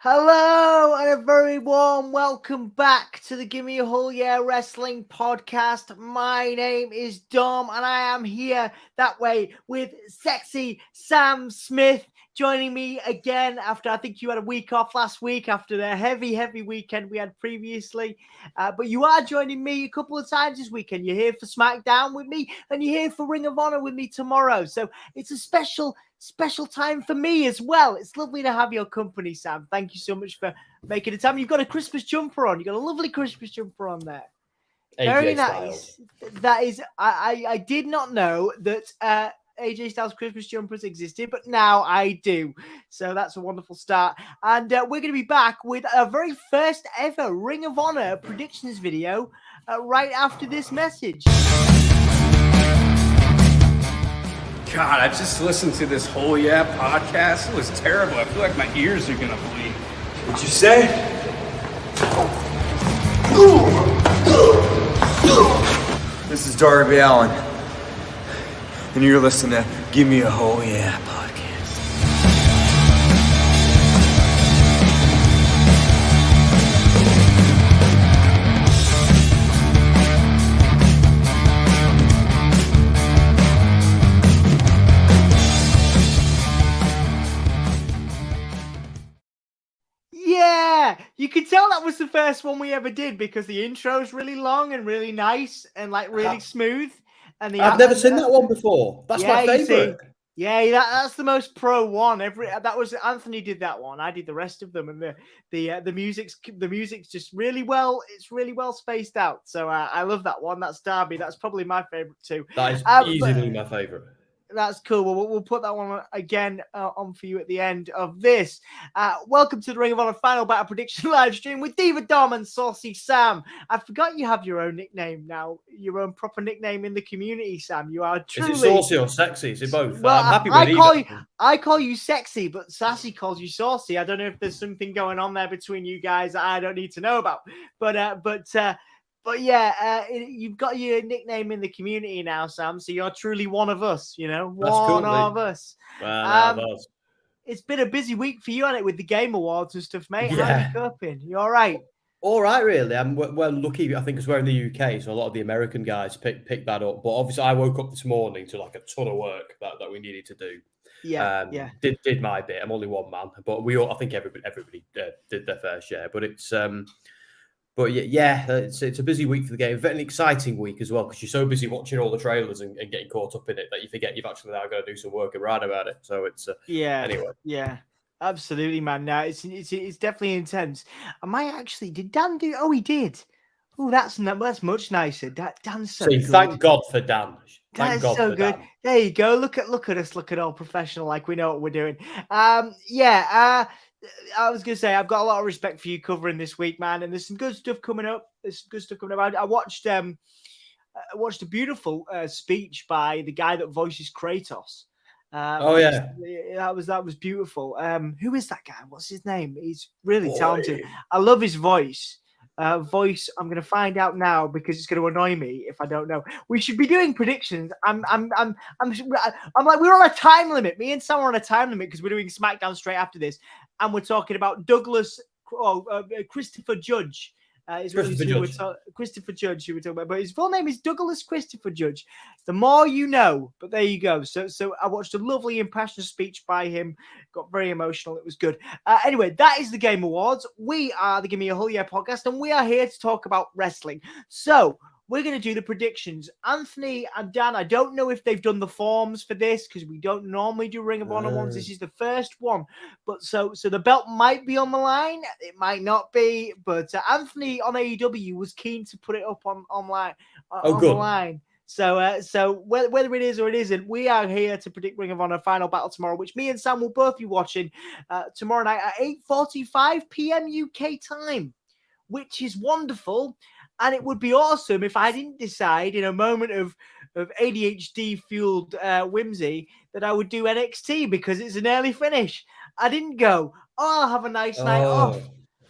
Hello and a very warm welcome back to the Gimme a Whole Yeah Wrestling podcast. My name is Dom and I am here that way with sexy Sam Smith joining me again after I think you had a week off last week after the heavy weekend we had previously. But you are joining me a couple of times this weekend. You're here for SmackDown with me and you're here for Ring of Honor with me tomorrow. So it's a special time for me as well. It's lovely to have your company, Sam. Thank you so much for making the time. You've got a Christmas jumper on. You've got a lovely Christmas jumper on there. Very nice. That is, I did not know that AJ Styles Christmas jumpers existed, but now I do. So that's a wonderful start. And we're going to be back with our very first ever Ring of Honor predictions video right after this message. God, I just listened to this whole podcast. It was terrible. I feel like my ears are gonna bleed. What'd you say? This is Darby Allin, and you're listening to Give Me a Whole Yeah podcast. You could tell that was the first one we ever did because the intro is really long and really nice and like really smooth. And I've never seen that one before. That's my favorite. That's the most pro one. That was Anthony did that one. I did the rest of them, and the music's just really well. It's really well spaced out. So I love that one. That's Darby. That's probably my favorite too. That is easily my favorite. That's cool. Well, we'll put that one again on for you at the end of this. Welcome to the Ring of Honor Final Battle Prediction live stream with Diva Dom and Saucy Sam. I forgot you have your own nickname now, your own proper nickname in the community, Sam. You are truly... Is it Saucy or Sexy? Is it both? Well, I'm happy with I call you Sexy, but Sassy calls you Saucy. I don't know if there's something going on there between you guys that I don't need to know about. But yeah, you've got your nickname in the community now, Sam. So you're truly one of us, one of us. It's been a busy week for you, hasn't it, with the Game Awards and stuff, mate? Yeah. How are you coping? You all right? All right, really. I'm well lucky, I think, because we're in the UK, so a lot of the American guys pick that up. But obviously, I woke up this morning to like a ton of work that we needed to do. Yeah. Did my bit. I'm only one man, but I think everybody did their fair share. But it's it's a busy week for the game. Very exciting week as well because you're so busy watching all the trailers and getting caught up in it that you forget you've actually now got to do some work and write about it. So it's anyway. Yeah, absolutely, man. Now it's definitely intense. Did Dan do? Oh, he did. Oh, that's much nicer. Dan's so good. Thank God for Dan. That is so good. Dan. There you go. Look at us looking all professional, like we know what we're doing. I was going to say, I've got a lot of respect for you covering this week, man. And there's some good stuff coming up. I watched a beautiful speech by the guy that voices Kratos. That was beautiful. Who is that guy? What's his name? He's really talented. I love his voice. I'm going to find out now because it's going to annoy me if I don't know. We should be doing predictions. I'm like, we're on a time limit. Me and Sam are on a time limit because we're doing SmackDown straight after this, and we're talking about Christopher Judge. Christopher Judge, who we're talking about, but his full name is Douglas Christopher Judge. The more you know, but there you go. So I watched a lovely impassioned speech by him. Got very emotional. It was good. Anyway, that is the Game Awards. We are the Give Me a Whole Yeah podcast, and we are here to talk about wrestling. So we're going to do the predictions. Anthony and Dan, I don't know if they've done the forms for this because we don't normally do Ring of Honor ones. This is the first one. But so the belt might be on the line. It might not be. But Anthony on AEW was keen to put it up online. The line. So whether it is or it isn't, we are here to predict Ring of Honor Final Battle tomorrow, which me and Sam will both be watching tomorrow night at 8:45 p.m. UK time, which is wonderful. And it would be awesome if I didn't decide in a moment of ADHD-fueled whimsy that I would do NXT because it's an early finish. I didn't go, I'll have a nice night off.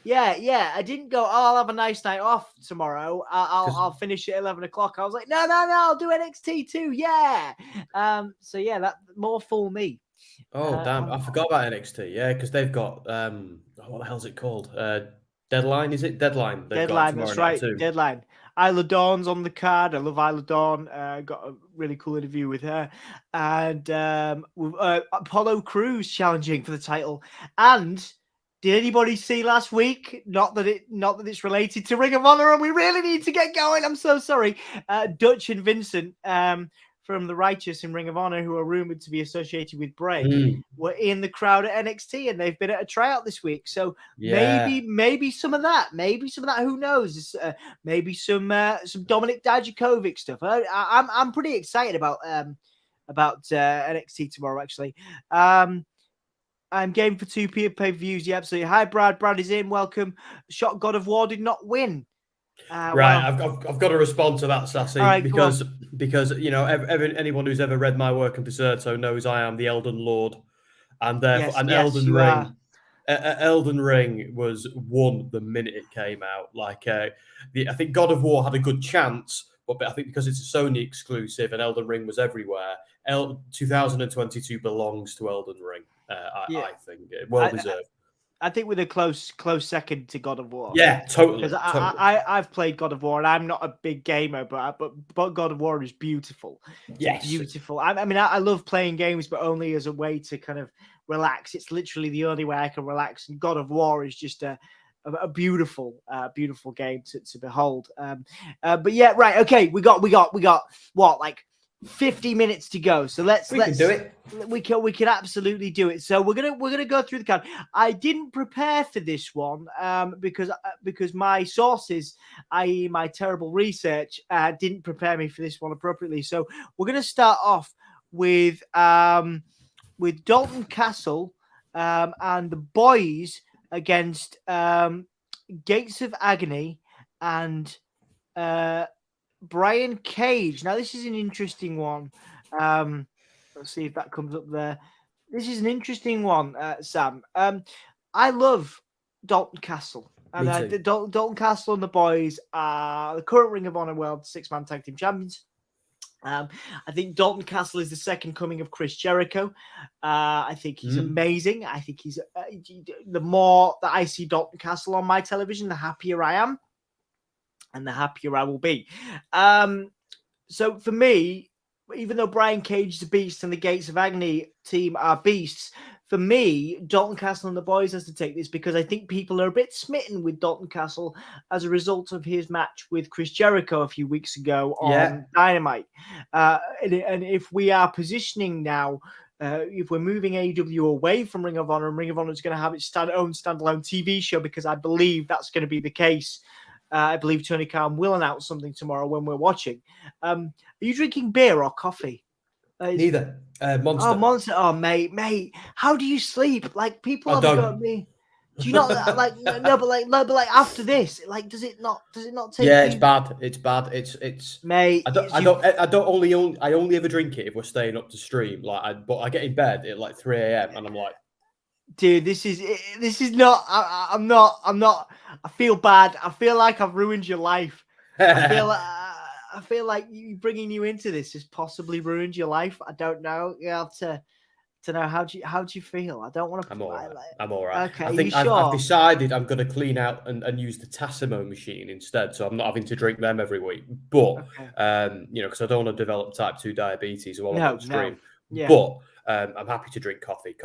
Yeah. I didn't go, I'll have a nice night off tomorrow. I'll finish at 11 o'clock. I was like, no, I'll do NXT too. Yeah. That more fool me. Damn. I forgot about NXT. Yeah, because they've got, what the hell's it called? Deadline, is it? Deadline. Deadline, that's right. Deadline. Isla Dawn's on the card. I love Isla Dawn. Got a really cool interview with her. And Apollo Crews challenging for the title. And did anybody see last week? Not that it's related to Ring of Honor, and we really need to get going. I'm so sorry. Dutch and Vincent from the Righteous in Ring of Honor, who are rumored to be associated with Bray, were in the crowd at NXT, and they've been at a tryout this week. So maybe some of that, who knows? Maybe some Dominic Dijakovic stuff. I'm pretty excited about NXT tomorrow, actually. I'm game for 2 pay-per-views. Yeah, absolutely. Hi, Brad. Brad is in. Welcome. Shot God of War did not win. Right, well, I've got to respond to that, Sassy, right, because anyone who's ever read my work in Berserto knows I am the Elden Lord, and therefore Elden Ring was won the minute it came out. I think God of War had a good chance, but I think because it's a Sony exclusive and Elden Ring was everywhere, 2022 belongs to Elden Ring. I think well deserved. I think with a close second to God of War. Yeah, totally. Because I've played God of War, and I'm not a big gamer, but God of War is beautiful. Yes, beautiful. I mean, I love playing games, but only as a way to kind of relax. It's literally the only way I can relax. And God of War is just a beautiful game to behold. But yeah, right. Okay, we got what, like 50 minutes to go, so let's can do it. We can absolutely do it. So we're gonna go through the card. I didn't prepare for this one because my sources, i.e. my terrible research, didn't prepare me for this one appropriately. So we're gonna start off with Dalton Castle and the boys against Gates of Agony and Brian Cage. Now, this is an interesting one. Let's see if that comes up there. This is an interesting one, Sam. I love Dalton Castle. And Dalton Castle and the boys are the current Ring of Honor World 6-man Tag Team Champions. I think Dalton Castle is the second coming of Chris Jericho. I think he's amazing. I think he's the more that I see Dalton Castle on my television, the happier I am. And the happier I will be. So for me, even though Brian Cage is a beast and the Gates of Agony team are beasts, for me, Dalton Castle and the boys has to take this because I think people are a bit smitten with Dalton Castle as a result of his match with Chris Jericho a few weeks ago on Dynamite. And if we are positioning now, if we're moving AEW away from Ring of Honor, and Ring of Honor is going to have its own standalone TV show, because I believe that's going to be the case. I believe Tony Khan will announce something tomorrow when we're watching. Are you drinking beer or coffee? Neither. Monster. Oh, Monster. Oh, mate. How do you sleep? Like, people have got me. Do you not like? No, but like after this, like, does it not take? Yeah, it's bad. It's bad. It's mate. I only ever drink it if we're staying up to stream. But I get in bed at like 3 a.m. and I'm like, dude, this is not. I'm not. I feel bad. I feel like I've ruined your life. I feel like bringing you into this has possibly ruined your life. I don't know. You have to know how do you feel. I don't want to. I'm all right. I'm all right. Okay. I think I've decided I'm going to clean out and use the Tassimo machine instead, so I'm not having to drink them every week. But because I don't want to develop type 2 diabetes while I'm on stream. Yeah. But I'm happy to drink coffee.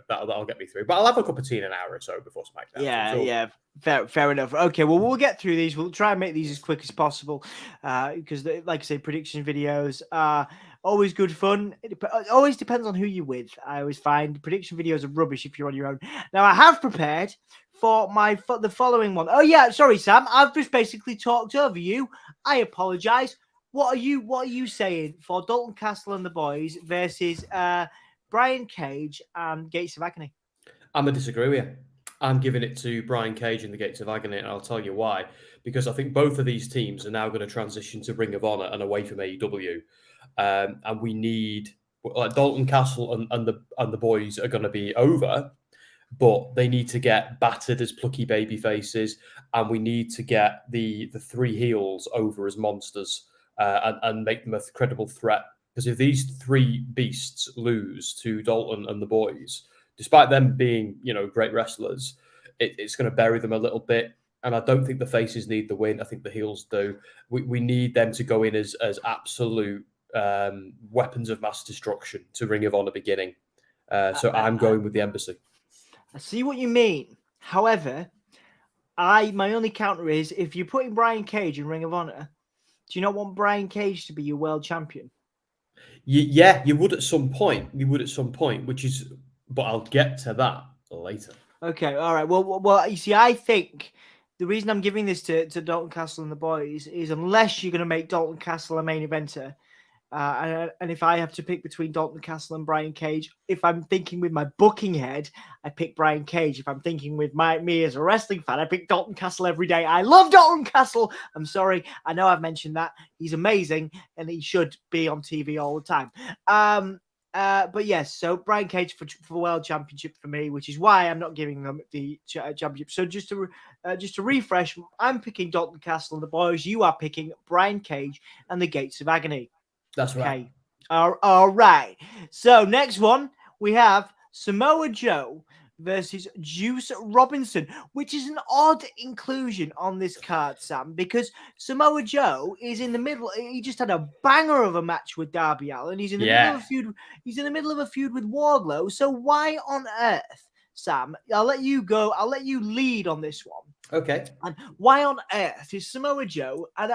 That'll get me through. But I'll have a cup of tea in an hour or so before SmackDown. Yeah. Fair enough. Okay, well, we'll get through these. We'll try and make these as quick as possible because, like I say, prediction videos are always good fun. It always depends on who you're with. I always find prediction videos are rubbish if you're on your own. Now, I have prepared for the following one. Oh, yeah, sorry, Sam. I've just basically talked over you. I apologize. What are you saying for Dalton Castle and the boys versus Brian Cage and Gates of Agony? I'm going to disagree with you. I'm giving it to Brian Cage and the Gates of Agony, and I'll tell you why. Because I think both of these teams are now going to transition to Ring of Honor and away from AEW. And we need Dalton Castle and the boys are going to be over, but they need to get battered as plucky baby faces, and we need to get the three heels over as monsters and make them a credible threat. Because if these three beasts lose to Dalton and the boys, despite them being, great wrestlers, it's going to bury them a little bit. And I don't think the faces need the win. I think the heels do. We need them to go in as absolute weapons of mass destruction to Ring of Honor beginning. So I'm going with the Embassy. I see what you mean. However, my only counter is, if you're putting Brian Cage in Ring of Honor, do you not want Brian Cage to be your world champion? Yeah, you would at some point. But I'll get to that later. Okay, all right. Well, you see, I think the reason I'm giving this to Dalton Castle and the boys is, unless you're going to make Dalton Castle a main eventer, and if I have to pick between Dalton Castle and Brian Cage, if I'm thinking with my booking head, I pick Brian Cage. If I'm thinking with me as a wrestling fan, I pick Dalton Castle every day. I love Dalton Castle. I'm sorry. I know I've mentioned that. He's amazing, and he should be on TV all the time. But yes, so Brian Cage for world championship for me, which is why I'm not giving them the championship. So just to refresh, I'm picking Dalton Castle and the boys. You are picking Brian Cage and the Gates of Agony. That's right. All right. So next one, we have Samoa Joe versus Juice Robinson, which is an odd inclusion on this card, Sam, because Samoa Joe is in the middle. He just had a banger of a match with Darby Allin. He's in the middle of a feud. He's in the middle of a feud with Wardlow. So why on earth, Sam? I'll let you go. I'll let you lead on this one. Okay. And why on earth is Samoa Joe, and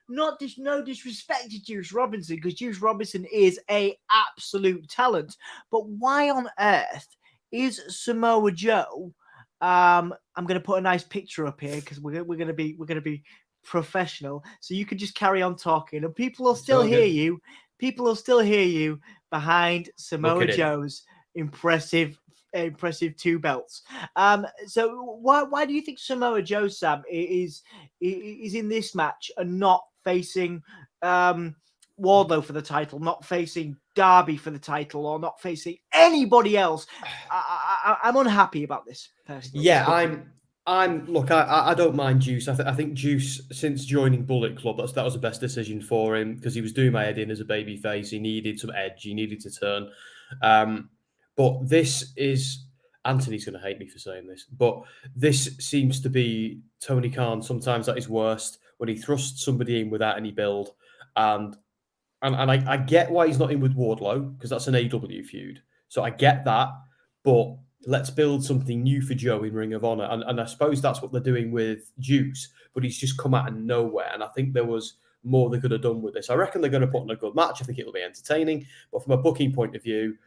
no disrespect to Juice Robinson, because Juice Robinson is a absolute talent, but why on earth is Samoa Joe? I'm going to put a nice picture up here because we're going to be professional, so you can just carry on talking, and people will still hear you. People will still hear you behind Samoa Joe's impressive 2 belts. So why do you think Samoa Joe, Sam, is in this match and not facing Wardlow for the title, not facing Darby for the title, or not facing anybody else? I'm unhappy about this personally. Yeah, I don't mind Juice. I think Juice, since joining Bullet Club, that was the best decision for him, because he was doing my head in as a babyface. He needed some edge. He needed to turn. But this is, Anthony's going to hate me for saying this, but this seems to be Tony Khan sometimes at his worst, when he thrusts somebody in without any build. And I get why he's not in with Wardlow, because that's an AW feud. So I get that, but let's build something new for Joe in Ring of Honor. And I suppose that's what they're doing with Juice, but he's just come out of nowhere. And I think there was more they could have done with this. I reckon they're going to put on a good match. I think it'll be entertaining. But from a booking point of view,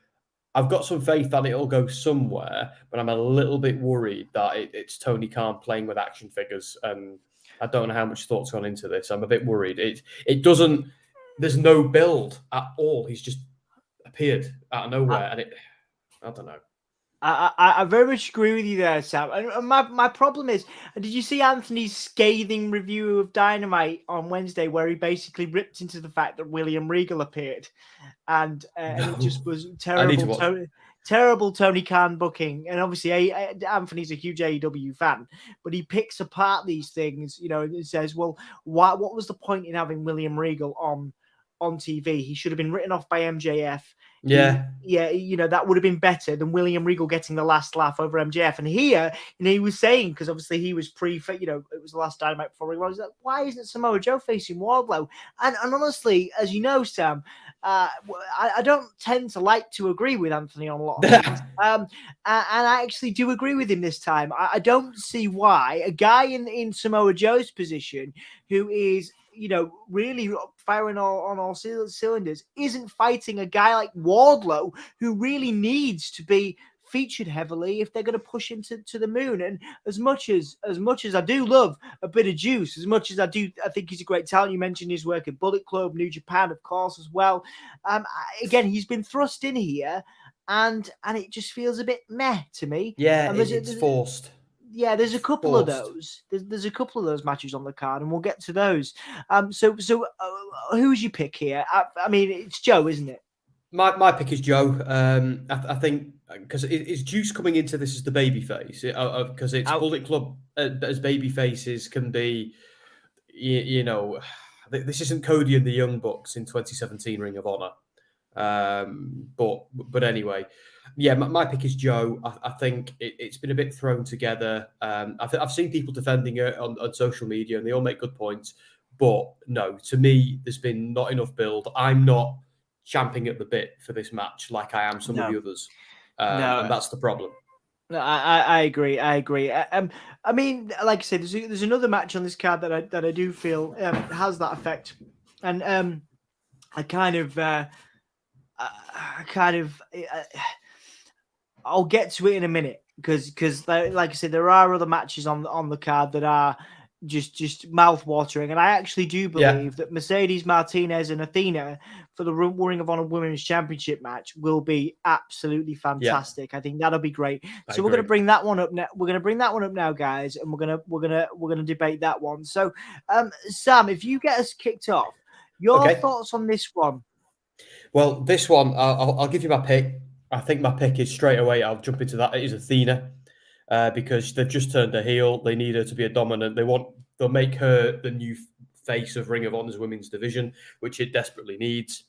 I've got some faith that it'll go somewhere, but I'm a little bit worried that it's Tony Khan playing with action figures. And I don't know how much thought's gone into this. I'm a bit worried. It doesn't, there's no build at all. He's just appeared out of nowhere. And I don't know. I very much agree with you there, Sam. And my problem is, did you see Anthony's scathing review of Dynamite on Wednesday, where he basically ripped into the fact that William Regal appeared, and it just was terrible Tony Khan booking. And obviously, Anthony's a huge AEW fan, but he picks apart these things, and says, "Well, what was the point in having William Regal on TV? He should have been written off by MJF." Yeah, that would have been better than William Regal getting the last laugh over MJF. And here, he was saying, because obviously he was it was the last Dynamite before he was like, why isn't Samoa Joe facing Wardlow? And honestly, as you know, Sam, I don't tend to like to agree with Anthony on a lot of things. And I actually do agree with him this time. I don't see why a guy in Samoa Joe's position, who is really firing on all cylinders, isn't fighting a guy like Wardlow, who really needs to be featured heavily if they're going to push him to the moon. And as much as I do love a bit of Juice, as much as I think he's a great talent. You mentioned his work at Bullet Club, New Japan, of course, as well. Again, he's been thrust in here, and it just feels a bit meh to me. Yeah, it's forced. Yeah, there's a couple of those. There's a couple of those matches on the card, and we'll get to those. So who's your pick here? I mean, it's Joe, isn't it? My pick is Joe. I think because it's Juice coming into this as the babyface, because it's Bullet Club as babyfaces can be. This isn't Cody and the Young Bucks in 2017 Ring of Honor. But anyway, Yeah, my pick is Joe. I think it's been a bit thrown together. I've seen people defending it on social media, and they all make good points. But no, to me, there's been not enough build. I'm not champing at the bit for this match like I am some of the others, and that's the problem. No, I agree. I mean, like I said, there's another match on this card that I do feel has that effect, and I'll get to it in a minute because like I said, there are other matches on the card that are just mouth watering, and I actually do believe that Mercedes Martinez and Athena for the Ring of Honor Women's Championship match will be absolutely fantastic. I think that'll be great. So we're going to bring that one up now. We're going to bring that one up now, guys, and we're gonna debate that one. So, Sam, if you get us kicked off, your thoughts on this one? Well, this one, I'll give you my pick. I think my pick is straight away. I'll jump into that. It is Athena. Because they've just turned her heel. They need her to be a dominant. They'll make her the new face of Ring of Honor's women's division, which it desperately needs.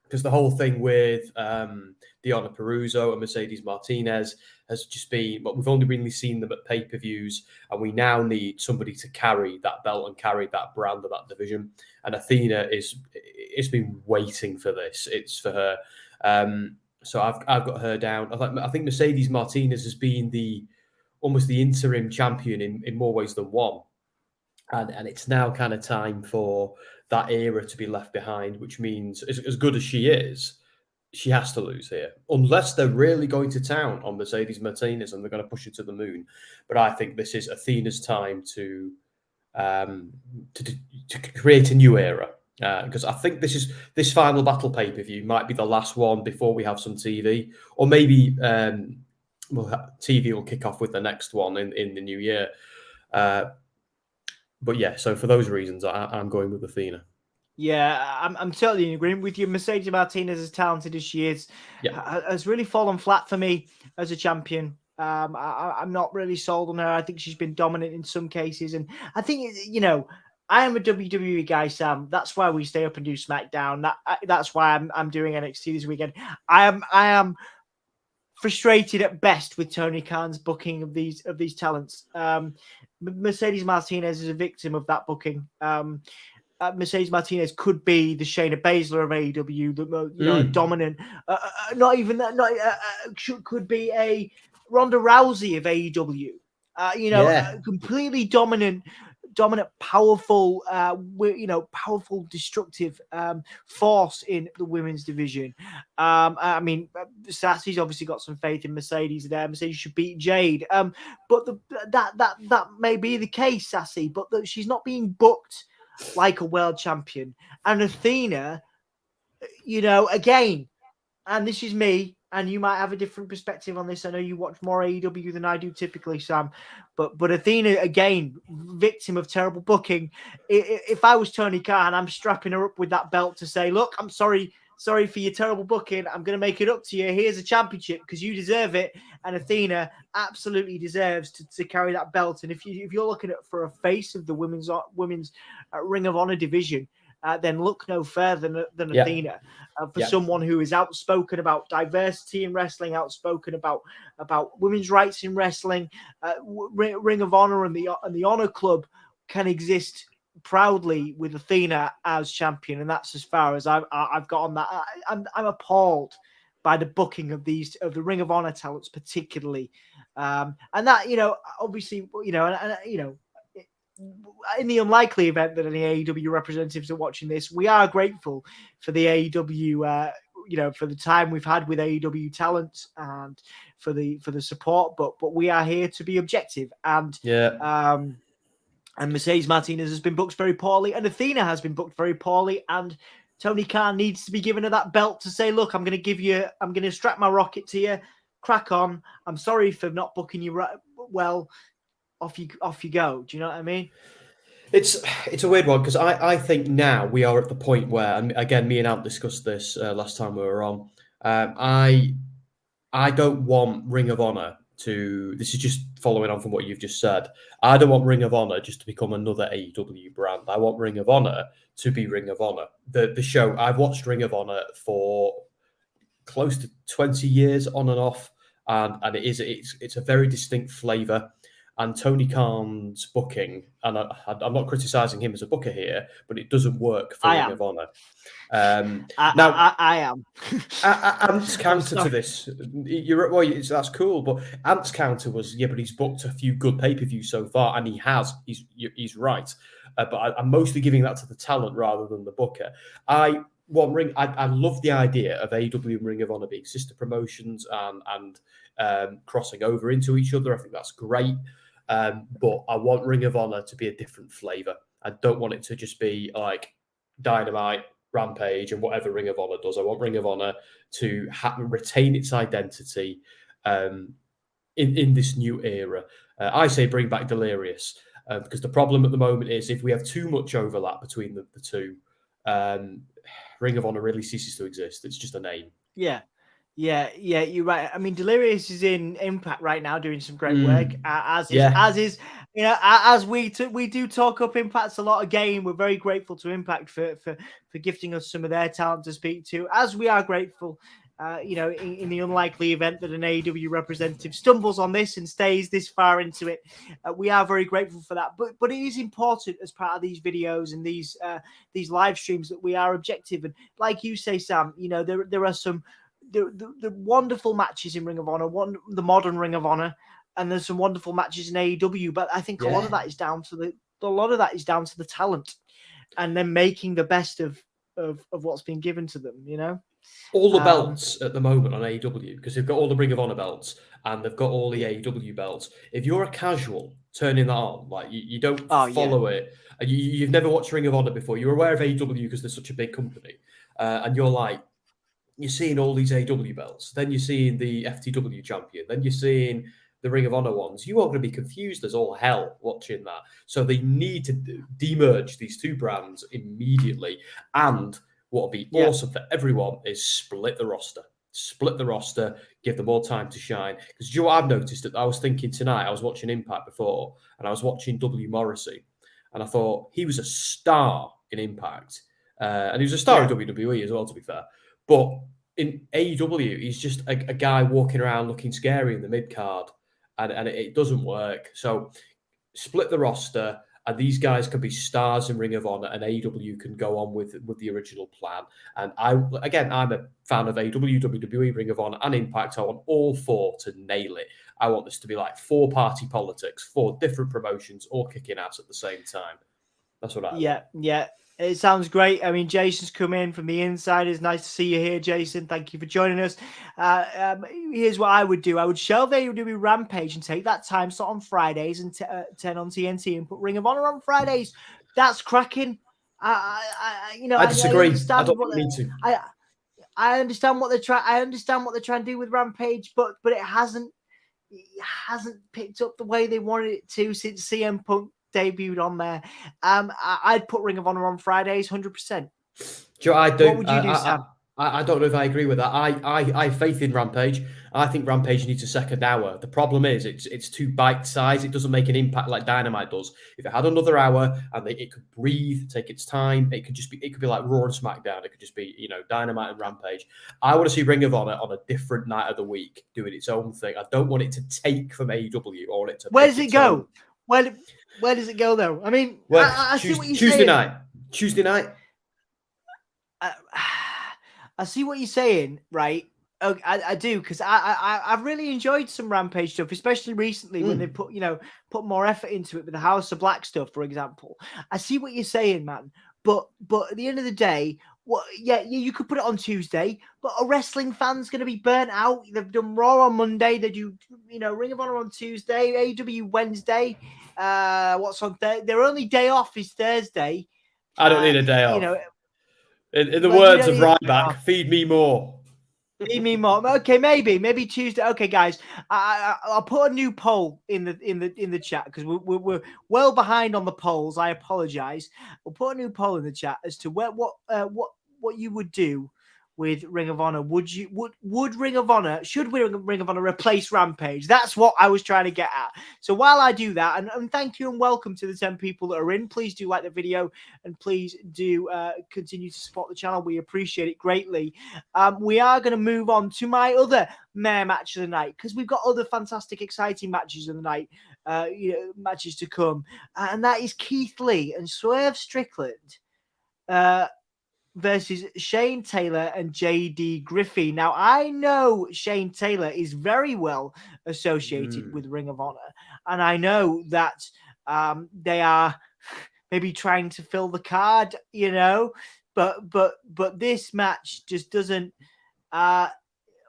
Because the whole thing with Deonna Purrazzo and Mercedes Martinez has just been, but we've only really seen them at pay-per-views, and we now need somebody to carry that belt and carry that brand of that division. And Athena it's been waiting for this. It's for her. So I've got her down. I think Mercedes Martinez has been almost the interim champion in more ways than one. And it's now kind of time for that era to be left behind, which means as good as she is, she has to lose here. Unless they're really going to town on Mercedes Martinez and they're going to push her to the moon. But I think this is Athena's time to create a new era. Because I think this Final Battle pay-per-view might be the last one before we have some TV. Or maybe... TV will kick off with the next one in the new year. But yeah, so for those reasons, I'm going with Athena. Yeah, I'm totally in agreement with you. Mercedes Martinez, as talented as she is, has really fallen flat for me as a champion. I'm not really sold on her. I think she's been dominant in some cases. And I think, I am a WWE guy, Sam. That's why we stay up and do SmackDown. That's why I'm doing NXT this weekend. I am frustrated at best with Tony Khan's booking of these talents. Mercedes Martinez is a victim of that booking. Mercedes Martinez could be the Shayna Baszler of AEW, dominant. Not even that. Could be a Ronda Rousey of AEW. Completely dominant, powerful, powerful, destructive force in the women's division. I mean, Sassy's obviously got some faith in Mercedes there. Mercedes should beat Jade. But that may be the case, Sassy, but she's not being booked like a world champion. And Athena, again, and this is me, and you might have a different perspective on this. I know you watch more AEW than I do typically, Sam. But Athena, again, victim of terrible booking. If I was Tony Khan, I'm strapping her up with that belt to say, look, I'm sorry for your terrible booking. I'm going to make it up to you. Here's a championship because you deserve it. And Athena absolutely deserves to carry that belt. And if you're looking for a face of the women's Ring of Honor division, then look no further than Athena. For someone who is outspoken about diversity in wrestling, outspoken about women's rights in wrestling, Ring of Honor and the Honor Club can exist proudly with Athena as champion, and that's as far as I've got on that. I'm appalled by the booking of the Ring of Honor talents, particularly, and that obviously in the unlikely event that any AEW representatives are watching this, we are grateful for the AEW, for the time we've had with AEW talent and for the support. But we are here to be objective. And and Mercedes Martinez has been booked very poorly, and Athena has been booked very poorly. And Tony Khan needs to be given her that belt to say, look, I'm going to strap my rocket to you, crack on. I'm sorry for not booking you well. Off you go. Do you know what I mean? It's a weird one because I think now we are at the point where, and again, me and Ant discussed this last time we were on. I don't want Ring of Honor to. This is just following on from what you've just said. I don't want Ring of Honor just to become another AEW brand. I want Ring of Honor to be Ring of Honor. The show I've watched Ring of Honor for close to 20 years on and off, and it's a very distinct flavour. And Tony Khan's booking, and I'm not criticising him as a booker here, but it doesn't work for Ring of Honor. I am. Ant's counter to this, that's cool, but Ant's counter was, but he's booked a few good pay-per-views so far, and he has. He's right, but I'm mostly giving that to the talent rather than the booker. I love the idea of AEW and Ring of Honor being sister promotions and crossing over into each other. I think that's great, but I want Ring of Honor to be a different flavour. I don't want it to just be like Dynamite, Rampage, and whatever Ring of Honor does. I want Ring of Honor to retain its identity in this new era. I say bring back Delirious, because the problem at the moment is if we have too much overlap between the two, Ring of Honor really ceases to exist. It's just a name. Yeah, you're right. I mean, Delirious is in Impact right now doing some great work, as we do talk up Impact a lot again. We're very grateful to Impact for gifting us some of their talent to speak to, as we are grateful, in the unlikely event that an AEW representative stumbles on this and stays this far into it. We are very grateful for that. But it is important as part of these videos and these live streams that we are objective. And like you say, Sam, there are some the wonderful matches in Ring of Honor, the modern Ring of Honor, and there's some wonderful matches in AEW. But I think a lot of that is down to the talent, and then making the best of what's been given to them. All the belts at the moment on AEW, because they've got all the Ring of Honor belts and they've got all the AEW belts. If you're a casual turning that on, like you don't follow it, you've never watched Ring of Honor before, you're aware of AEW because they're such a big company, and you're seeing all these AEW belts, then you're seeing the FTW champion, then you're seeing the Ring of Honor ones. You are going to be confused as all hell watching that. So they need to demerge these two brands immediately. And what would be awesome for everyone is split the roster. Split the roster, give them more time to shine. Because you know what I've noticed? That I was thinking tonight, I was watching Impact before, and I was watching W. Morrissey, and I thought he was a star in Impact. And he was a star in WWE as well, to be fair. But in AEW, he's just a guy walking around looking scary in the mid-card, and it doesn't work. So split the roster, and these guys can be stars in Ring of Honor, and AEW can go on with the original plan. And I'm a fan of AEW, WWE, Ring of Honor, and Impact. I want all four to nail it. I want this to be like 4-party politics, 4 different promotions, all kicking ass at the same time. That's what I want. Yeah. It sounds great. I mean, Jason's come in from the inside. It's nice to see you here, Jason. Thank you for joining us. Here's what I would do. I would shelve AEW Rampage and take that time slot on Fridays and 10 on TNT and put Ring of Honor on Fridays. That's cracking. I disagree. I don't need to. I understand what they're trying. I understand what they're trying to do with Rampage, but it hasn't picked up the way they wanted it to since CM Punk debuted on there. I'd put Ring of Honor on Fridays 100%. I do. What would you do, Sam? I don't know if I agree with that. I have faith in Rampage. I think Rampage needs a second hour. The problem is it's too bite-sized. It doesn't make an impact like Dynamite does. If it had another hour and it could breathe, take its time, it could be like Raw and SmackDown. It could just be, Dynamite and Rampage. I want to see Ring of Honor on a different night of the week doing its own thing. I don't want it to take from AEW or it to. Where does it go? Where does it go, though? I mean, I see what you're saying. Tuesday night. I see what you're saying, right? I do, because I've really enjoyed some Rampage stuff, especially recently when they put more effort into it with the House of Black stuff, for example. I see what you're saying, man. But at the end of the day, you could put it on Tuesday, but a wrestling fan's going to be burnt out. They've done Raw on Monday. They do, Ring of Honor on Tuesday, AEW Wednesday. What's on Thursday? Their only day off is Thursday. I don't need a day off. In the words of Ryback, feed me more. Feed me more. Okay, maybe Tuesday. Okay, guys, I'll put a new poll in the chat because we're well behind on the polls. I apologize. We'll put a new poll in the chat as to what you would do with Ring of Honor? Would Ring of Honor, should Ring of Honor replace Rampage? That's what I was trying to get at. So while I do that, and thank you and welcome to the 10 people that are in, please do like the video and please do continue to support the channel. We appreciate it greatly. We are going to move on to my other mare match of the night, because we've got other fantastic, exciting matches of the night, matches to come. And that is Keith Lee and Swerve Strickland versus Shane Taylor and JD Griffey. Now, I know Shane Taylor is very well associated with Ring of Honor, and I know that they are maybe trying to fill the card, but this match just doesn't.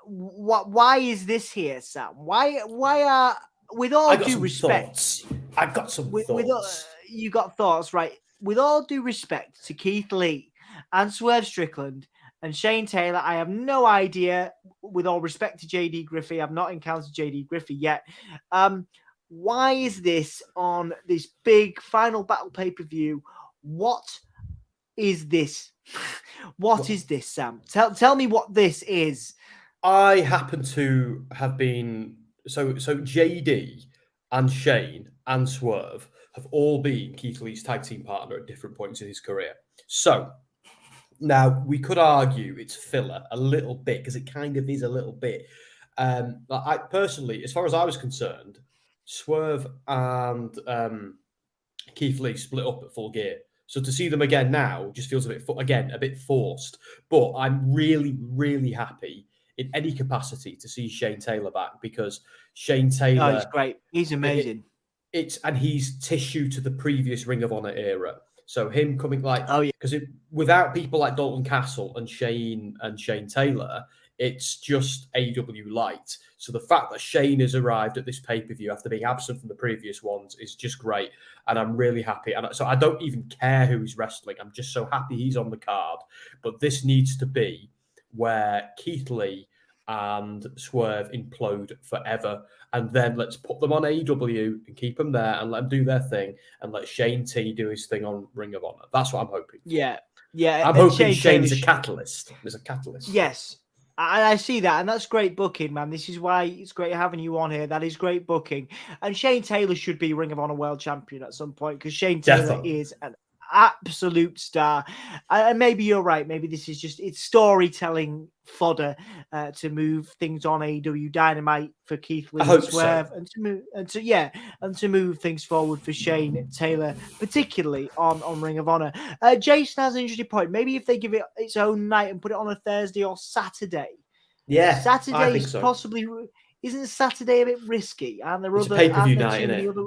Why is this here, Sam? Why are, with all due respect, I've got some thoughts. You got thoughts, right? With all due respect to Keith Lee and Swerve Strickland and Shane Taylor, I have no idea. With all respect to JD Griffey, I've not encountered JD Griffey yet. Why is this on this big Final Battle pay-per-view? What is this? What is this, Sam? Tell me what this is. I happen to have been so JD and Shane and Swerve have all been Keith Lee's tag team partner at different points in his career. So now we could argue it's filler a little bit, because it kind of is a little bit. I personally, as far as I was concerned, Swerve and Keith Lee split up at Full Gear. So to see them again now just feels a bit forced. But I'm really, really happy in any capacity to see Shane Taylor back, because Shane Taylor, he's great. He's amazing. And he's tissue to the previous Ring of Honor era. So him coming because without people like Dalton Castle and Shane Taylor, it's just AW light. So the fact that Shane has arrived at this pay-per-view after being absent from the previous ones is just great. And I'm really happy. And so I don't even care who he's wrestling. I'm just so happy he's on the card. But this needs to be where Keith Lee and Swerve implode forever. And then let's put them on AEW and keep them there and let them do their thing, and let Shane T do his thing on Ring of Honor. That's what I'm hoping for. Yeah. I'm hoping Shane's a catalyst. There's a catalyst. Yes. I see that, and that's great booking, man. This is why it's great having you on here. That is great booking. And Shane Taylor should be Ring of Honor World Champion at some point, because Shane Taylor is an absolute star. And maybe you're right. Maybe this is just, it's storytelling fodder to move things on AEW Dynamite for Keith Lee and Swerve, so. and to move things forward for Shane Taylor, particularly on Ring of Honor. Jason has an interesting point. Maybe if they give it its own night and put it on a Thursday or Saturday. Yeah, Saturday is possibly, isn't Saturday a bit risky? And there are other pay-per-view night, isn't it?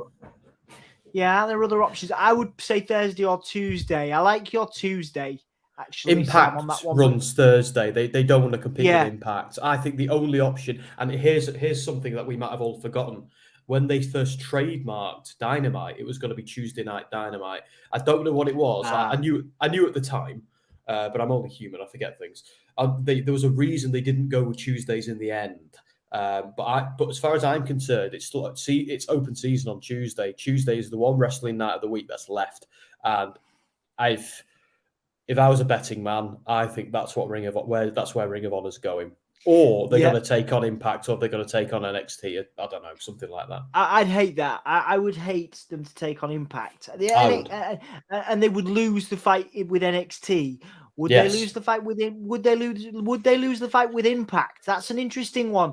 Yeah, there are other options. I would say Thursday or Tuesday. I like your Tuesday, actually. Impact on that one. runs Thursday. They don't want to compete with Impact. I think the only option, and here's something that we might have all forgotten. When they first trademarked Dynamite, it was going to be Tuesday Night Dynamite. I don't know what it was. I knew at the time, but I'm only human. I forget things. There was a reason they didn't go with Tuesdays in the end. But as far as I'm concerned, it's open season on Tuesday. Tuesday is the one wrestling night of the week that's left. And if I was a betting man, I think that's where Ring of Honor's going. Or they're going to take on Impact, or they're going to take on NXT. I don't know, something like that. I'd hate that. I would hate them to take on Impact. And they would lose the fight with NXT. Would they lose the fight with him? Would they lose the fight with Impact? That's an interesting one.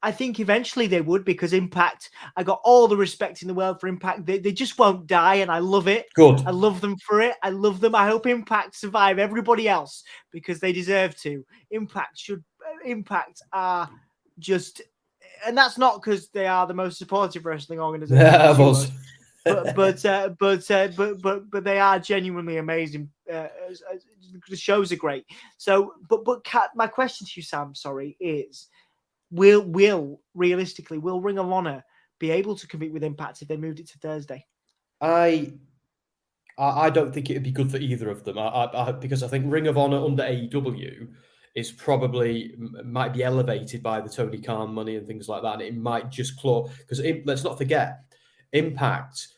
I think eventually they would, because Impact, I got all the respect in the world for Impact. They just won't die, and I love it. Good. I love them for it. I love them. I hope Impact survive everybody else, because they deserve to. Impact are just, and that's not because they are the most supportive wrestling organization. Yeah, but they are genuinely amazing. The shows are great. So, but my question to you, Sam, is, will Ring of Honor be able to compete with Impact if they moved it to Thursday? I don't think it would be good for either of them. Because I think Ring of Honor under AEW is might be elevated by the Tony Khan money and things like that, and it might just claw, because let's not forget, Impact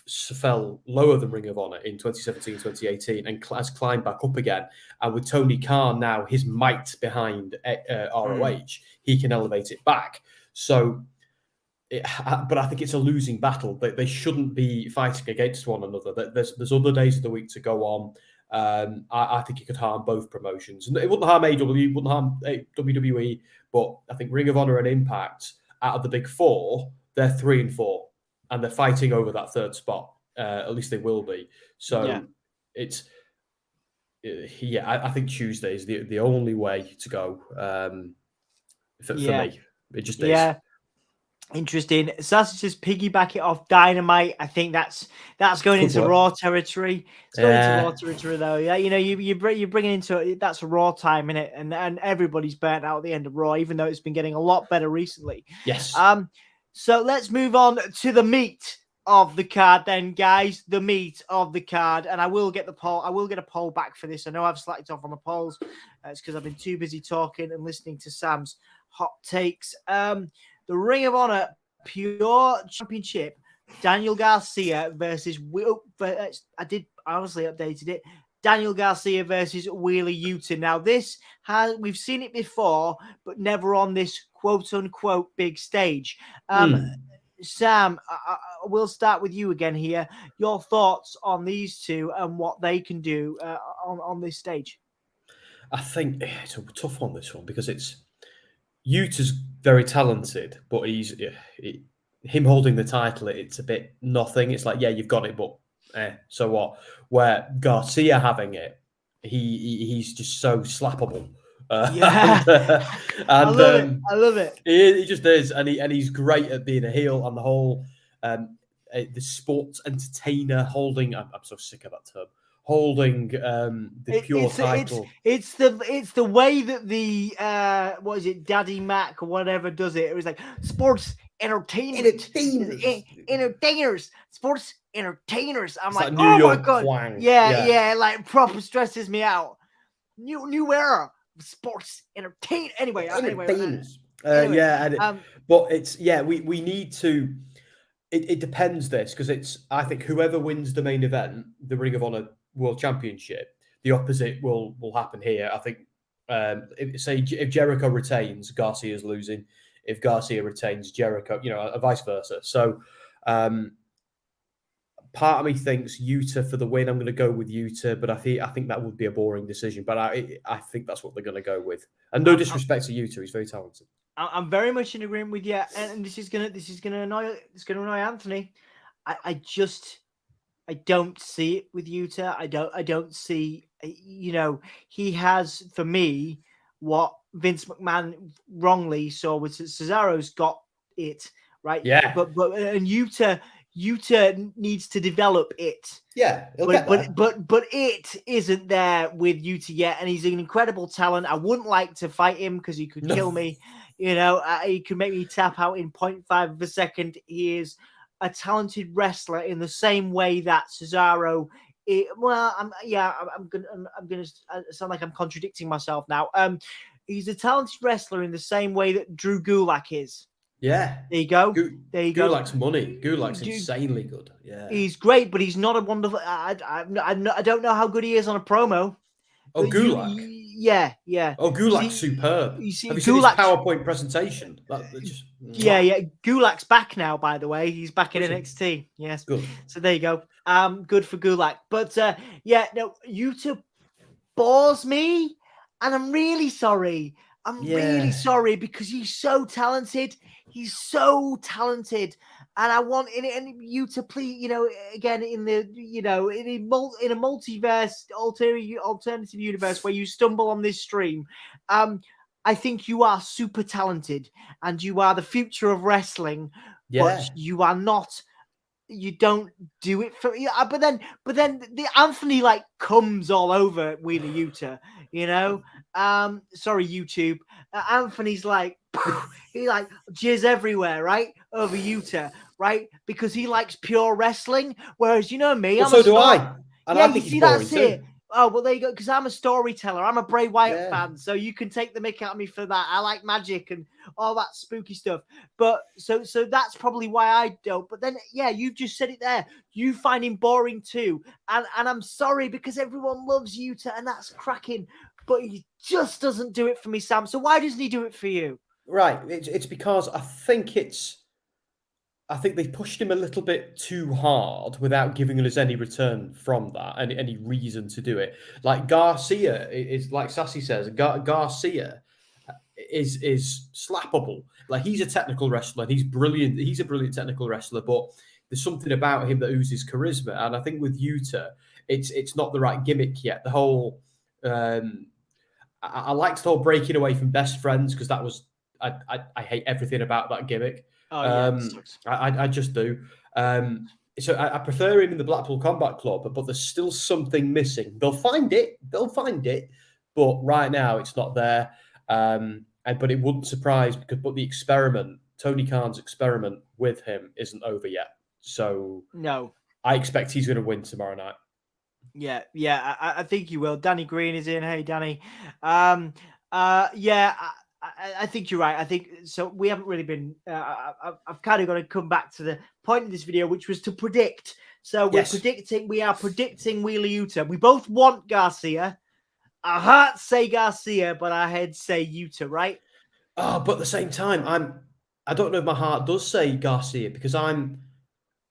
fell lower than Ring of Honor in 2017, 2018, and has climbed back up again. And with Tony Khan now, his might behind ROH, he can elevate it back. So, but I think it's a losing battle. They shouldn't be fighting against one another. There's other days of the week to go on. I think it could harm both promotions. And it wouldn't harm AEW, it wouldn't harm WWE, but I think Ring of Honor and Impact, out of the big four, they're 3 and 4. And they're fighting over that third spot. At least they will be. So it's, I think Tuesday is the only way to go for me. It just is. Yeah. Interesting. Sassy says piggyback it off Dynamite. I think that's going into Raw territory. It's going into Raw territory though. Yeah, you're bringing into that's a Raw time in it, and everybody's burnt out at the end of Raw, even though it's been getting a lot better recently. Yes. So let's move on to the meat of the card then, guys. The meat of the card. And I will get the poll. I will get a poll back for this. I know I've slacked off on the polls. It's because I've been too busy talking and listening to Sam's hot takes. The Ring of Honor Pure Championship, Daniel Garcia versus I honestly updated it. Daniel Garcia versus Wheeler Yuta. Now, we've seen it before, but never on this quote-unquote big stage. Sam, we'll start with you again here. Your thoughts on these two and what they can do on this stage? I think it's a tough one, this one, because Yuta's very talented, but him holding the title, it's a bit nothing. It's like, yeah, you've got it, but so what? Where Garcia having it, he's just so slappable. And, I love it. He just is, and he's great at being a heel and the whole the sports entertainer holding. I'm so sick of that term. Holding the pure title. It's the way that the what is it, Daddy Mac or whatever does it. It was like sports entertainers, sports entertainers. I'm like, oh my god, twang. Yeah, like proper stresses me out. New era of sports entertain. Anyway. But it's we need to. It depends because I think whoever wins the main event, the Ring of Honor World Championship, the opposite will happen here. I think if Jericho retains, Garcia's losing. If Garcia retains, Jericho, vice versa. So part of me thinks Yuta for the win. I'm going to go with Yuta, but I think that would be a boring decision. But I think that's what they're going to go with. And no disrespect to Yuta, he's very talented. I'm very much in agreement with you, and this is gonna annoy Anthony. I don't see it with Yuta. I don't see. He has for me what Vince McMahon wrongly saw was that Cesaro's got it right. Yeah, but Yuta needs to develop it. Yeah, but it isn't there with Yuta yet, and he's an incredible talent. I wouldn't like to fight him because he could kill me. He could make me tap out in 0.5 of a second. He is a talented wrestler in the same way that Cesaro. I'm gonna sound like I'm contradicting myself now. He's a talented wrestler in the same way that Drew Gulak is. Yeah, there you go. Gulak's money. Gulak's insanely good. Yeah, he's great, but he's not a wonderful. I don't know how good he is on a promo. Oh, Gulak. Yeah. Oh, Gulak's superb. Have you seen his PowerPoint presentation? Gulak's back now, by the way. He's back in NXT. Yes. Good. So there you go. Good for Gulak. But Yuta bores me, and I'm really sorry. Really sorry because he's so talented. He's so talented. And I want you to please, again in a multiverse, alternative universe where you stumble on this stream. I think you are super talented and you are the future of wrestling. Yeah. But you are not. You don't do it for. But then the Anthony comes all over Wheeler Yuta. Sorry YouTube. Anthony's he jizz everywhere, right? Over Yuta, right? Because he likes pure wrestling. Whereas me, so do I. And I think he's boring too. Oh, well, there you go. Because I'm a storyteller. I'm a Bray Wyatt fan, so you can take the mick out of me for that. I like magic and all that spooky stuff. But so that's probably why I don't. But then, yeah, you've just said it there. You find him boring too, and I'm sorry because everyone loves Yuta, and that's cracking. But he just doesn't do it for me, Sam. So why doesn't he do it for you? Right. It's because I think they pushed him a little bit too hard without giving us any return from that, and any reason to do it. Like Garcia is, like Sassy says, Garcia is slappable. Like, he's a technical wrestler, and he's brilliant. He's a brilliant technical wrestler, but there's something about him that oozes charisma. And I think with Yuta, it's not the right gimmick yet. The whole I liked the whole breaking away from best friends, because that was I hate everything about that gimmick. Oh, yeah, I just do. So I prefer him in the Blackpool Combat Club, but there's still something missing. They'll find it, but right now it's not there. But it wouldn't surprise, but the experiment, Tony Khan's experiment with him, isn't over yet. So no, I expect he's going to win tomorrow night. Yeah, I think you will. Danny Green is in. Hey, Danny. I think you're right. I think so. We haven't really been. I've kind of got to come back to the point of this video, which was to predict. So we're predicting. We are predicting Wheeler Yuta. We both want Garcia. Our hearts say Garcia, but our heads say Yuta, right? Oh, but at the same time, I don't know if my heart does say Garcia, because I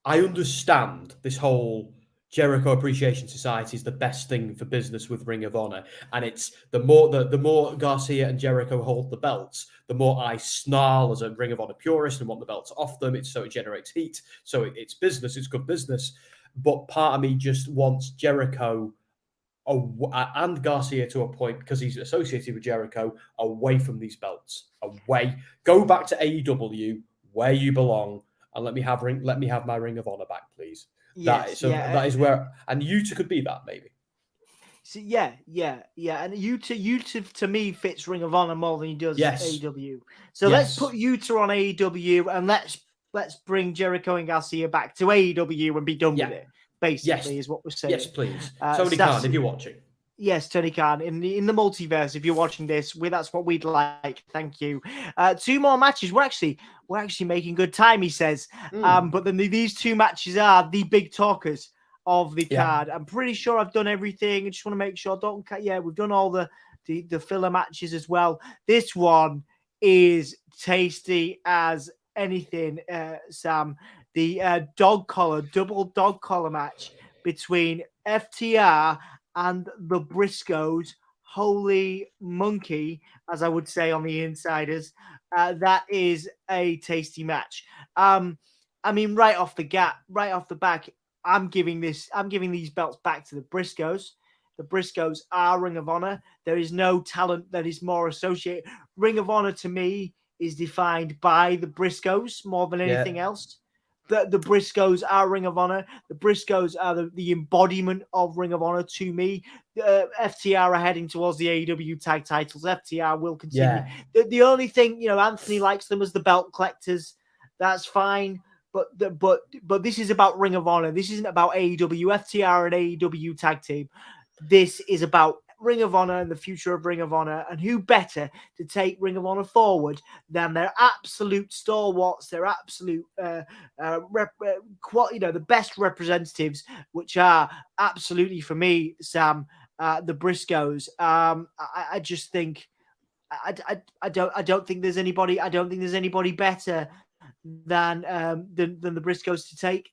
understand this whole Jericho Appreciation Society is the best thing for business with Ring of Honor, and it's the more Garcia and Jericho hold the belts, the more I snarl as a Ring of Honor purist and want the belts off them. It generates heat, so it's business, it's good business. But part of me just wants Jericho and Garcia, to a point, because he's associated with Jericho, away from these belts. Away, go back to AEW where you belong, and let me have my Ring of Honor back, please. Yes, that is where, and Yuta could be that, maybe. So yeah, and Yuta to me fits Ring of Honor more than he does AEW. So let's put Yuta on AEW, and let's bring Jericho and Garcia back to AEW and be done with it. Basically, is what we're saying. Yes, please. Tony Khan, if you're watching. Yes, Tony Khan, in the multiverse, if you're watching this, that's what we'd like. Thank you. 2 more matches. We're actually making good time, he says. But then these 2 matches are the big talkers of the card. I'm pretty sure I've done everything. I just want to make sure. We've done all the filler matches as well. This one is tasty as anything, Sam. The double dog collar match between FTR and the Briscoes. Holy monkey, as I would say on the insiders. That is a tasty match. I mean, right off the back, I'm giving these belts back to the Briscoes. The Briscoes are Ring of Honor. There is no talent that is more associated. Ring of Honor to me is defined by the Briscoes more than anything else. The Briscoes are Ring of Honor. The Briscoes are the embodiment of Ring of Honor to me. FTR are heading towards the AEW tag titles. FTR will continue. The only thing, Anthony likes them as the belt collectors. That's fine. But this is about Ring of Honor. This isn't about AEW. FTR and AEW tag team. This is about Ring of Honor and the future of Ring of Honor, and who better to take Ring of Honor forward than their absolute stalwarts, their absolute the best representatives, which are absolutely, for me, Sam, the Briscoes. I just think I don't think there's anybody better than the Briscoes to take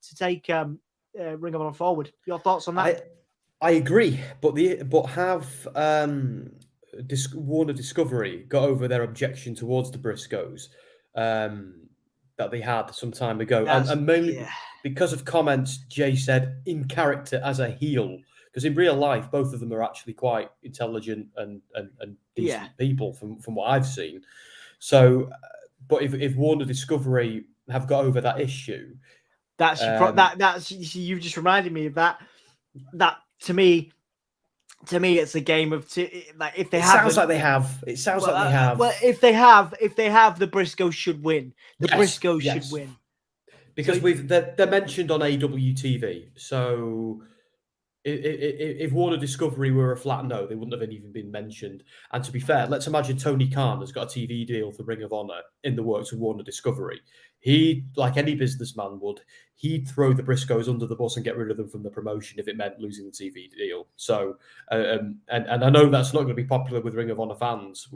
Ring of Honor forward. Your thoughts on that? I agree, but have Warner Discovery got over their objection towards the Briscoes that they had some time ago, and mainly because of comments Jay said in character as a heel, because in real life both of them are actually quite intelligent and decent people from what I've seen. So, but if Warner Discovery have got over that issue, that's you've just reminded me of that. That to me, it's a game of if they have. Sounds like they have. It sounds like they have. Well, if they have, the Briscoes should win. The Briscoes should win because they're mentioned on AWTV. So If Warner Discovery were a flat no, they wouldn't have even been mentioned. And to be fair, let's imagine Tony Khan has got a TV deal for Ring of Honor in the works with Warner Discovery. He, like any businessman would, he'd throw the Briscoes under the bus and get rid of them from the promotion if it meant losing the TV deal. So, and I know that's not going to be popular with Ring of Honor fans,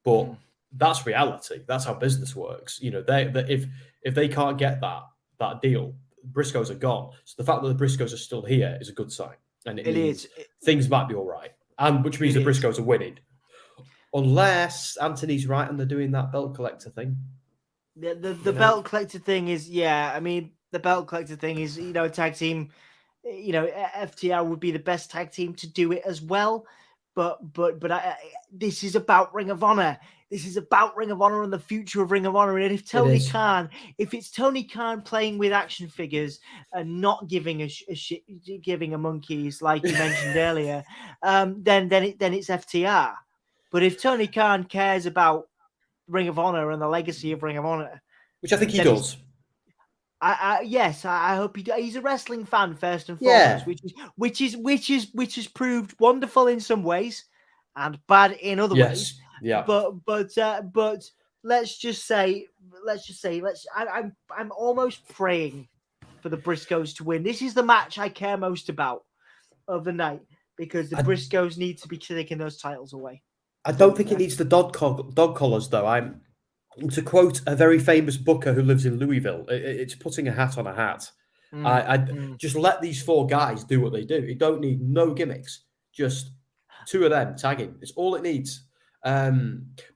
but that's reality. That's how business works. You know, if they can't get that deal, Briscoes are gone. So the fact that the Briscoes are still here is a good sign. And it means things might be all right. And which means the Briscoes are winning. Unless Anthony's right and they're doing that belt collector thing. The belt collector thing is, I mean, the belt collector thing is, a tag team, FTR would be the best tag team to do it as well. But this is about Ring of Honor. This is about Ring of Honor and the future of Ring of Honor. And if it's Tony Khan playing with action figures and not giving a shit, giving a monkeys like you mentioned earlier, then it's FTR. But if Tony Khan cares about Ring of Honor and the legacy of Ring of Honor, which I think he does. Yes, I hope he does. He's a wrestling fan first and foremost, which is proved wonderful in some ways and bad in other ways. Yeah. But let's just say I'm almost praying for the Briscoes to win. This is the match I care most about of the night because the Briscoes need to be taking those titles away. I don't think it needs the dog collars though. To quote a very famous booker who lives in Louisville, it's putting a hat on a hat. Just let these four guys do what they do. You don't need no gimmicks. Just two of them tagging. It's all it needs. But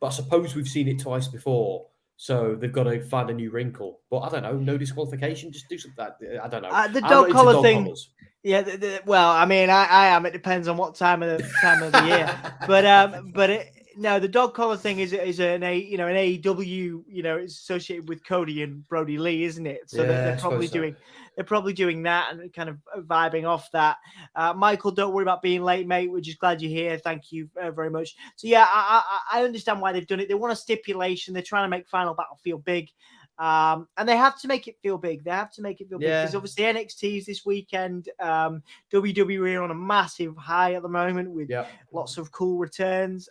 I suppose we've seen it twice before, so they've got to find a new wrinkle. But I don't know. No disqualification. Just do something. I don't know. The dog collar thing. Collars. Yeah. Well, I mean, I am. It depends on what time of the year. No, the dog collar thing is an AEW, it's associated with Cody and Brody Lee, isn't it? So they're probably doing that and kind of vibing off that. Michael, don't worry about being late, mate. We're just glad you're here. Thank you very much. So I understand why they've done it. They want a stipulation. They're trying to make Final Battle feel big. And they have to make it feel big. Big because obviously NXT is this weekend. WWE are on a massive high at the moment with lots of cool returns.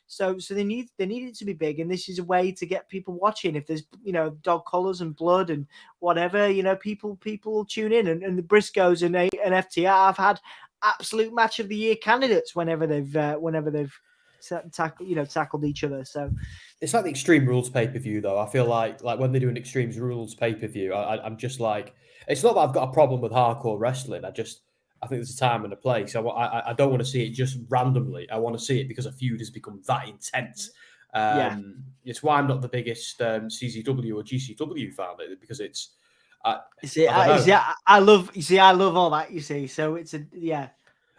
So they need it to be big, and this is a way to get people watching. If there's dog collars and blood and whatever, people will tune in. And the Briscoes and FTR have had absolute match of the year candidates whenever they've tackled each other. So it's like the Extreme Rules pay-per-view, though. I feel like when they do an Extreme Rules pay-per-view, I'm just like, it's not that I've got a problem with hardcore wrestling. I think there's a time and a place. I don't want to see it just randomly. I want to see it because a feud has become that intense. It's why I'm not the biggest CZW or GCW fan, because it's. I love all that. You see, so it's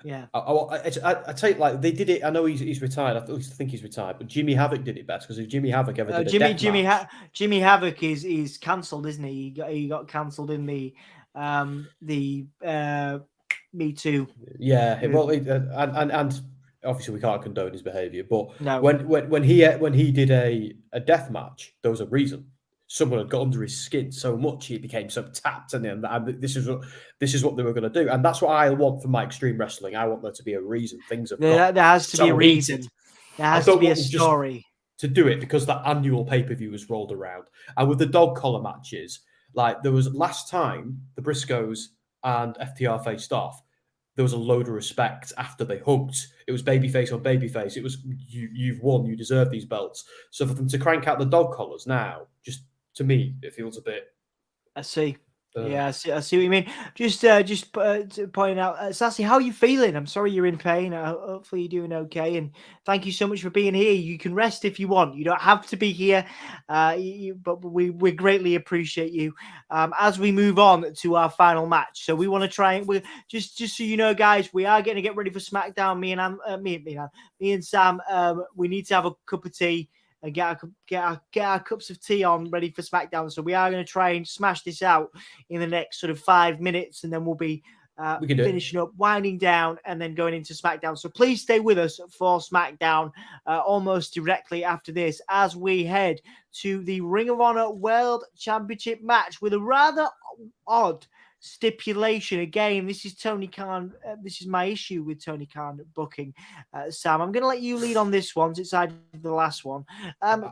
Yeah. I tell you, like they did it. I know he's retired. I think he's retired, but Jimmy Havoc did it best because if Jimmy Havoc ever did Jimmy Havoc is cancelled, isn't he? He got cancelled in the Me Too. Yeah. Well, and obviously we can't condone his behaviour, but when he did a death match, there was a reason. Someone had got under his skin so much he became so tapped, and this is what they were going to do, and that's what I want from my Extreme Wrestling. I want there to be a reason. There has to be a reason. There has to be a story to do it, because that annual pay-per-view was rolled around, and with the dog collar matches, like there was last time the Briscoes and FTR faced off, there was a load of respect after they hugged. It was babyface on babyface. It was you've won, you deserve these belts. So for them to crank out the dog collars now, just. To me, it feels a bit. I see. I see what you mean. Just pointing out, Sassy, how are you feeling? I'm sorry you're in pain. Hopefully you're doing okay. And thank you so much for being here. You can rest if you want. You don't have to be here, but we greatly appreciate you. As we move on to our final match, so we want to try and just so you know, guys, we are going to get ready for SmackDown. Me and Sam, we need to have a cup of tea. And get our cups of tea on ready for SmackDown. So we are going to try and smash this out in the next sort of 5 minutes, and then we'll be finishing up, winding down, and then going into SmackDown. So please stay with us for SmackDown almost directly after this, as we head to the Ring of Honor World Championship match with a rather odd stipulation. Again, this is Tony Khan. This is my issue with Tony Khan booking. Sam, I'm going to let you lead on this one since I did the last one.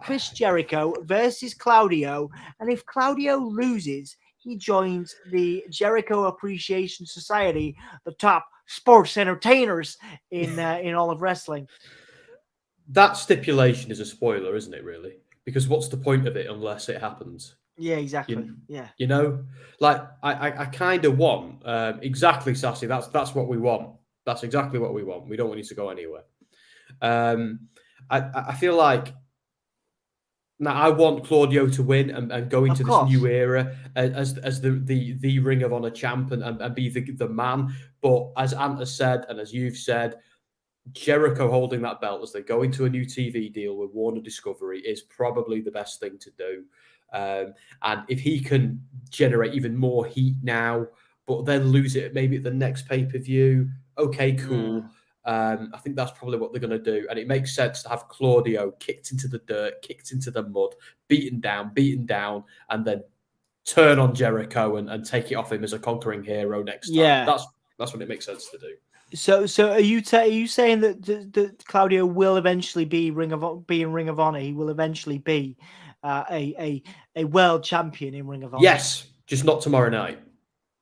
Chris Jericho versus Claudio. And if Claudio loses, he joins the Jericho Appreciation Society, the top sports entertainers in all of wrestling. That stipulation is a spoiler, isn't it, really? Because what's the point of it unless it happens? Yeah, exactly. You know, like I kind of want exactly, Sassy. That's what we want. That's exactly what we want. We don't want you to go anywhere. I feel like now I want Claudio to win and go into this new era as the Ring of Honor champ and be the man. But as Ant has said, and as you've said, Jericho holding that belt as they go into a new TV deal with Warner Discovery is probably the best thing to do. And if he can generate even more heat now, but then lose it maybe at the next pay-per-view, okay, cool. I think that's probably what they're going to do. And it makes sense to have Claudio kicked into the dirt, kicked into the mud, beaten down, and then turn on Jericho and take it off him as a conquering hero next time. Yeah. That's what it makes sense to do. So are you saying that Claudio will eventually be in Ring of Honor? He will eventually be a world champion in Ring of Honor. Yes, just not tomorrow night.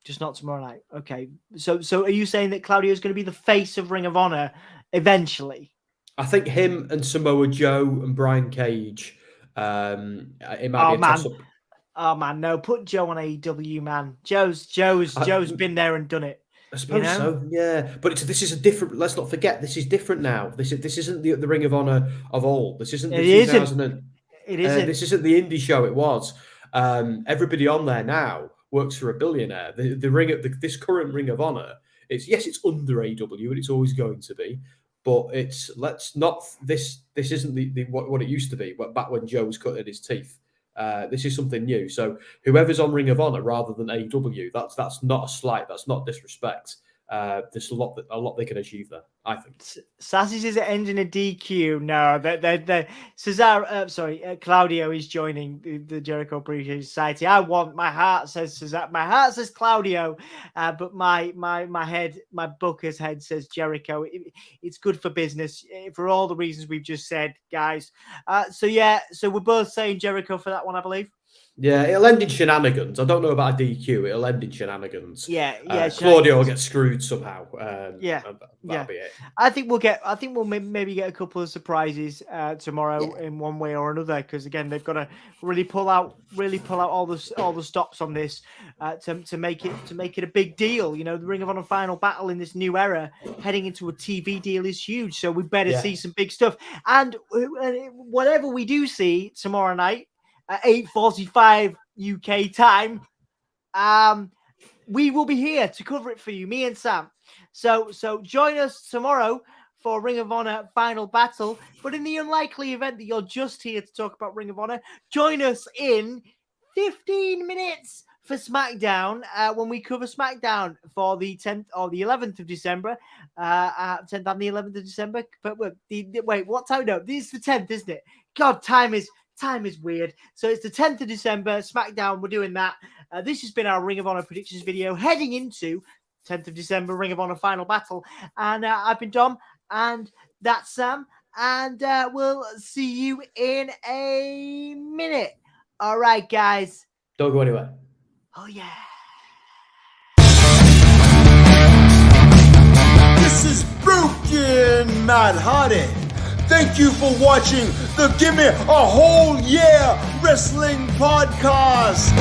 Just not tomorrow night. Okay. So are you saying that Claudio is going to be the face of Ring of Honor eventually? I think him and Samoa Joe and Brian Cage. It might be a toss-up. Oh man, no! Put Joe on AEW, man. Joe's been there and done it. I suppose so, yeah. But this is a different. Let's not forget, this is different now. This isn't the Ring of Honor of old. This isn't the 2000. It isn't. This isn't the indie show it was. Everybody on there now works for a billionaire. This current Ring of Honor. It's under AEW and it's always going to be. But this isn't what it used to be. Back when Joe was cutting his teeth. This is something new. So whoever's on Ring of Honor rather than AEW, that's not a slight. That's not disrespect. There's a lot they can achieve there, I think. Sassy says it ends in a DQ. No, Claudio is joining the Jericho Appreciation Society. My heart says Claudio, but my head, my booker's head says Jericho. It's good for business for all the reasons we've just said, guys. So we're both saying Jericho for that one, I believe. Yeah, it'll end in shenanigans. I don't know about a DQ. It'll end in shenanigans. Yeah. Claudio will get screwed somehow. That'll be it. I think we'll maybe get a couple of surprises tomorrow in one way or another. Because again, they've got to really pull out all the stops on this to make it a big deal. You know, the Ring of Honor Final Battle in this new era, heading into a TV deal is huge. So we better see some big stuff. And whatever we do see tomorrow night, at 8:45 UK time, we will be here to cover it for you, me and Sam. So join us tomorrow for Ring of Honor Final Battle. But in the unlikely event that you're just here to talk about Ring of Honor, join us in 15 minutes for SmackDown when we cover SmackDown for the 10th or the 11th of December. 10th and the 11th of December. But wait, what time? No, this is the 10th, isn't it? God, time is weird. So it's the 10th of December, SmackDown. We're doing that. This has been our Ring of Honor predictions video heading into 10th of December, Ring of Honor Final Battle. And I've been Dom, and that's Sam. And we'll see you in a minute. All right, guys. Don't go anywhere. Oh, yeah. This is Broken Matt Hardy. Thank you for watching the Gimme a Whole Year Wrestling Podcast.